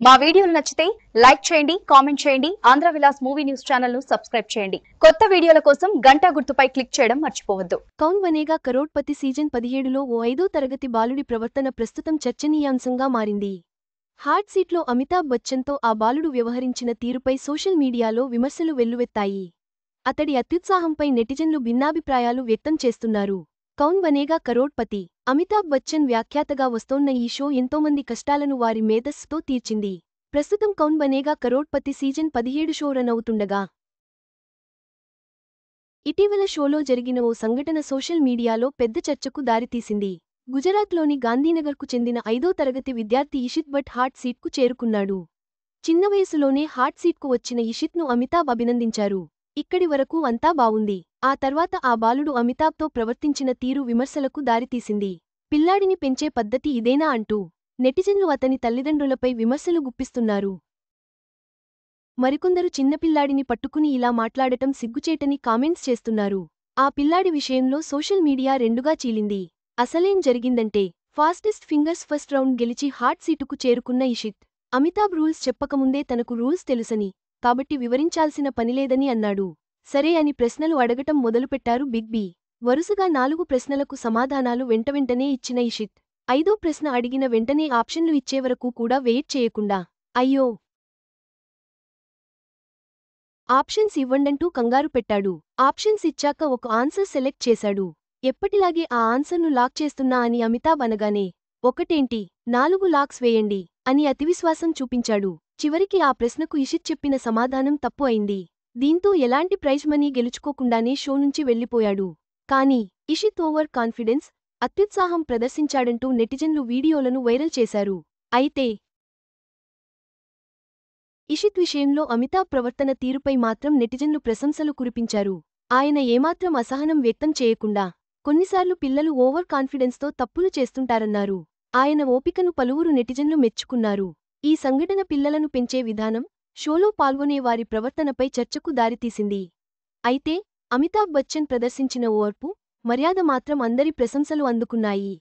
మా వీడియోలు నచ్చితే లైక్ చేయండి, కామెంట్ చేయండి. Andhra Vilas movie news channel ను సబ్స్క్రైబ్ చేయండి. కొత్త వీడియోల కోసం గంట గుర్తుపై క్లిక్ చేయడం మర్చిపోవద్దు. కౌన్ బనేగా కరోడ్పతి సీజన్ 17లో ఓ 5వ తరగతి బాలుడి ప్రవర్తన ప్రస్తుతం చర్చనీయాంశంగా మారింది. హాట్ సీట్లో అమితాబ్ బచ్చన్తో ఆ బాలుడు వ్యవహరించిన తీరుపై సోషల్ మీడియాలో విమర్శలు వెల్లువెత్తాయి. అతడి అత్యుత్సాహంపై నెటిజన్లు భిన్నాభిప్రాయాలు వ్యక్తం చేస్తున్నారు. కౌన్ బనేగా కరోడ్పతి అమితాబ్ బచ్చన్ వ్యాఖ్యాతగా వస్తోన్న ఈ షో ఎంతోమంది కష్టాలను వారి మేధస్సుతో తీర్చింది. ప్రస్తుతం కౌన్ Banega crorepati season 17 show run అవుతుండగా ఇటీవల షోలో జరిగిన ఓ సంఘటన సోషల్ మీడియాలో పెద్ద చర్చకు దారితీసింది. గుజరాత్లోని గాంధీనగర్కు చెందిన 5వ తరగతి విద్యార్థి ఇషిత్ భట్ హాట్ సీట్కు చేరుకున్నాడు. చిన్న వయసులోనే హాట్ సీట్కు వచ్చిన ఇషిత్ను అమితాబ్ అభినందించారు. ఇక్కడి వరకు అంతా బావుంది. ఆ తర్వాత ఆ బాలుడు అమితాబ్తో ప్రవర్తించిన తీరు విమర్శలకు దారితీసింది. పిల్లాడిని పెంచే పద్ధతి ఇదేనా అంటూ నెటిజన్లు అతని తల్లిదండ్రులపై విమర్శలు గుప్పిస్తున్నారు. మరికొందరు చిన్నపిల్లాడిని పట్టుకుని ఇలా మాట్లాడటం సిగ్గుచేటని కామెంట్స్ చేస్తున్నారు. ఆ పిల్లాడి విషయంలో సోషల్ మీడియా రెండుగా చీలింది. అసలేం జరిగిందంటే ఫాస్టెస్ట్ ఫింగర్స్ ఫస్ట్ రౌండ్ గెలిచి హాట్ సీటుకు చేరుకున్న ఇషిత్ అమితాబ్ రూల్స్ చెప్పకముందే తనకు రూల్స్ తెలుసని, కాబట్టి వివరించాల్సిన పనిలేదని అన్నాడు. సరే అని ప్రశ్నలు అడగటం మొదలుపెట్టారు బిగ్ బి. వరుసగా 4 ప్రశ్నలకు సమాధానాలు వెంటవెంటనే ఇచ్చిన ఇషిత్ 5వ ప్రశ్న అడిగిన వెంటనే ఆప్షన్లు ఇచ్చేవరకు కూడా వెయిట్ చేయకుండా అయ్యో ఆప్షన్స్ ఇవ్వండంటూ కంగారు పెట్టాడు. ఆప్షన్స్ ఇచ్చాక ఒక ఆన్సర్ సెలెక్ట్ చేశాడు. ఎప్పటిలాగే ఆ ఆన్సర్ను లాక్ చేస్తున్నా అని అమితాబ్ అనగానే ఒకటేంటి 4 లాక్స్ వేయండి అని అతివిశ్వాసం చూపించాడు. చివరికి ఆ ప్రశ్నకు ఇషిత్ చెప్పిన సమాధానం తప్పు అయింది. దీంతో ఎలాంటి ప్రైజ్ మనీ గెలుచుకోకుండానే షో నుంచి వెళ్లిపోయాడు. కానీ ఇషిత్ ఓవర్ కాన్ఫిడెన్స్, అత్యుత్సాహం ప్రదర్శించాడంటూ నెటిజన్లు వీడియోలను వైరల్ చేశారు. అయితే ఇషిత్ విషయంలో అమితాబ్ ప్రవర్తన తీరుపై మాత్రం నెటిజన్లు ప్రశంసలు కురిపించారు. ఆయన ఏమాత్రం అసహనం వ్యక్తం చేయకుండా కొన్నిసార్లు పిల్లలు ఓవర్ కాన్ఫిడెన్స్తో తప్పులు చేస్తుంటారన్నారు. ఆయన ఓపికను పలువురు నెటిజన్లు మెచ్చుకున్నారు. ఈ సంఘటన పిల్లలను పెంచే విధానం, షోలో పాల్గొనే వారి ప్రవర్తనపై చర్చకు దారితీసింది. అయితే అమితాబ్ బచ్చన్ ప్రదర్శించిన ఓర్పు, మర్యాద మాత్రం అందరి ప్రశంసలు అందుకున్నాయి.